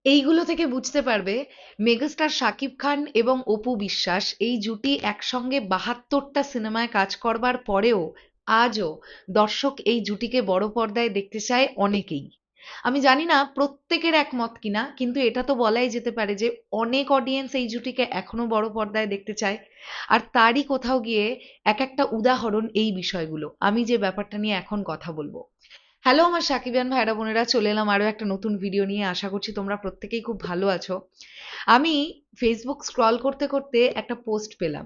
এইগুলো থেকে বুঝতে পারবে মেগাস্টার শাকিব খান এবং অপু বিশ্বাস এই জুটি একসঙ্গে ৭২টা সিনেমায় কাজ করবার পরেও আজও দর্শক এই জুটিকে বড় পর্দায় দেখতে চায় অনেকেই। আমি জানি না প্রত্যেকের একমত কিনা, কিন্তু এটা তো বলাই যেতে পারে যে অনেক অডিয়েন্স এই জুটিকে এখনো বড় পর্দায় দেখতে চায়। আর তারই কোথাও গিয়ে এক একটা উদাহরণ এই বিষয়গুলো, আমি যে ব্যাপারটা নিয়ে এখন কথা বলবো। হ্যালো আমার সাকিবিয়ান ভাইরা বোনেরা, চলে এলাম আরো একটা নতুন ভিডিও নিয়ে। আশা করছি তোমরা প্রত্যেকেই খুব ভালো আছো। আমি ফেসবুক স্ক্রল করতে করতে একটা পোস্ট পেলাম,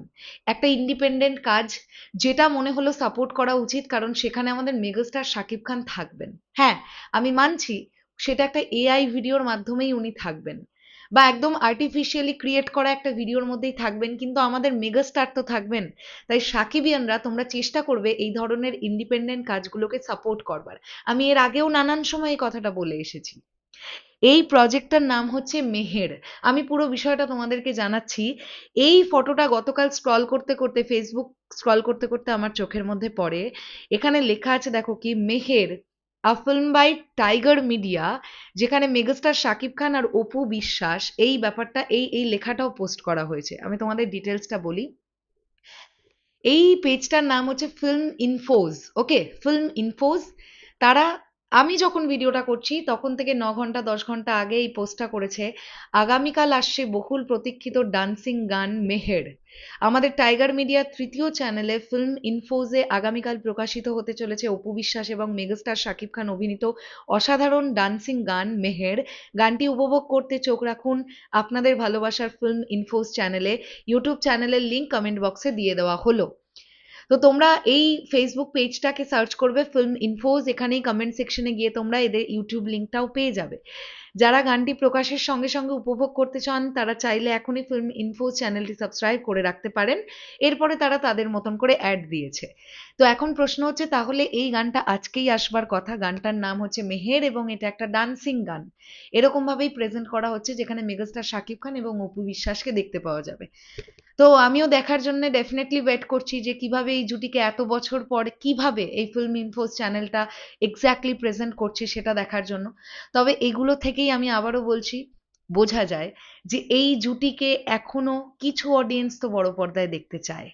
একটা ইন্ডিপেন্ডেন্ট কাজ, যেটা মনে হলো সাপোর্ট করা উচিত, কারণ সেখানে আমাদের মেগাস্টার শাকিব খান থাকবেন। হ্যাঁ, আমি মানছি সেটা একটা এআই ভিডিওর মাধ্যমেই উনি থাকবেন, বা একদম আর্টিফিশিয়ালি ক্রিয়েট করা একটা ভিডিওর মধ্যেই থাকবেন, কিন্তু আমাদের মেগাস্টার তো থাকবেন। তাই সাকিবিয়ানরা তোমরা চেষ্টা করবে এই ধরনের ইন্ডিপেন্ডেন্ট কাজগুলোকে সাপোর্ট করবার। আমি এর আগেও নানান সময় এই কথাটা বলে এসেছি। এই প্রজেক্টটার নাম হচ্ছে মেহের। আমি পুরো বিষয়টা তোমাদেরকে জানাচ্ছি। এই ফটোটা গতকাল স্ক্রল করতে করতে, ফেসবুক স্ক্রল করতে করতে আমার চোখের মধ্যে পড়ে। এখানে লেখা আছে, দেখো কি, Meher a film by Tiger Media, যেখানে মেগাস্টার শাকিব খান আর অপু বিশ্বাস, এই ব্যাপারটা, এই লেখাটাও পোস্ট করা হয়েছে। আমি তোমাদের ডিটেলসটা বলি। এই পেজটার নাম হচ্ছে ফিল্ম ইনফোজ। ওকে, ফিল্ম ইনফোজ। তারা, আমি যখন ভিডিওটা করছি তখন থেকে ৯ ঘন্টা ১০ ঘন্টা আগে এই পোস্টটা করেছে। আগামীকাল আসছে বহুল প্রতীক্ষিত ডান্সিং গান মেহের। আমাদের টাইগার মিডিয়ার তৃতীয় চ্যানেলে ফিল্ম ইনফোজে আগামীকাল প্রকাশিত হতে চলেছে অপু বিশ্বাস এবং মেগাস্টার শাকিব খান অভিনীত অসাধারণ ডান্সিং গান মেহের। গানটি উপভোগ করতে চোখ রাখুন আপনাদের ভালোবাসার ফিল্ম ইনফোজ চ্যানেলে। ইউটিউব চ্যানেলের লিঙ্ক কমেন্ট বক্সে দিয়ে দেওয়া হলো। তো তোমরা এই ফেসবুক পেজটাকে সার্চ করবে ফিল্ম ইনফোজ, এখানেই কমেন্ট সেকশনে গিয়ে তোমরা এদের ইউটিউব লিঙ্কটাও পেয়ে যাবে। যারা গানটি প্রকাশের সঙ্গে সঙ্গে উপভোগ করতে চান তারা চাইলে এখনই ফিল্ম ইনফোজ চ্যানেলটি সাবস্ক্রাইব করে রাখতে পারেন। এরপরে তারা তাদের মতন করে অ্যাড দিয়েছে। তো এখন প্রশ্ন হচ্ছে, তাহলে এই গানটা আজকেই আসবার কথা। গানটার নাম হচ্ছে মেহের এবং এটা একটা ডান্সিং গান। এরকম ভাবেই প্রেজেন্ট করা হচ্ছে, যেখানে মেগাস্টার শাকিব খান এবং অপু বিশ্বাসকে দেখতে পাওয়া যাবে। তো আমিও দেখার জন্য ডেফিনেটলি ওয়েট করছি যে কিভাবে এই জুটিকে এত বছর পর কিভাবে এই ফিল্ম ইনফোস চ্যানেলটা এক্স্যাক্টলি প্রেজেন্ট করছে সেটা দেখার জন্য। তবে এগুলো থেকেই আমি আবারও বলছি, বোঝা যায় যে এই জুটিকে এখনো কিছু অডিয়েন্স তো বড় পর্দায় দেখতে চায়।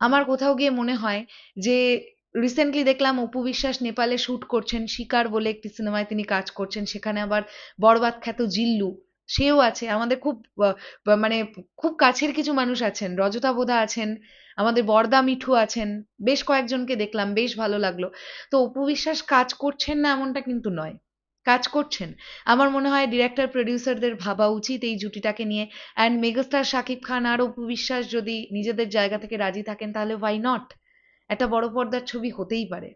আমার কোথাও গিয়ে মনে হয় যে রিসেন্টলি দেখলাম অপু বিশ্বাস নেপালে শুট করছেন, শিকার বলে একটি সিনেমায় তিনি কাজ করছেন। সেখানে আবার বরবাদ খ্যাত জিল্লু, সেও আছে। আমাদের খুব মানে খুব কাছের কিছু মানুষ আছেন, রজতা বোধা আছেন, আমাদের বরদা মিঠু আছেন, বেশ কয়েকজনকে দেখলাম, বেশ ভালো লাগলো। তো অপু বিশ্বাস কাজ করছেন না এমনটা কিন্তু নয়, কাজ করছেন। আমার মনে হয় ডিরেক্টর প্রডিউসারদের ভাবা উচিত এই জুটিটাকে নিয়ে। অ্যান্ড মেগাস্টার শাকিব খান আর অপু বিশ্বাস যদি নিজেদের জায়গা থেকে রাজি থাকেন তাহলে হোয়াই নট, একটা বড় পর্দার ছবি হতেই পারে।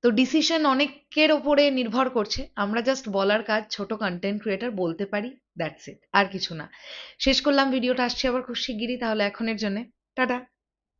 তো ডিসিশন অনেকের ওপরে নির্ভর করছে, আমরা জাস্ট বলার কাজ, ছোট কন্টেন্ট ক্রিয়েটর বলতে পারি, দ্যাটস ইট, আর কিছু না। শেষ করলাম ভিডিওটা, আসছে আবার খুব শিগগিরই। তাহলে এখনের জন্য টাটা।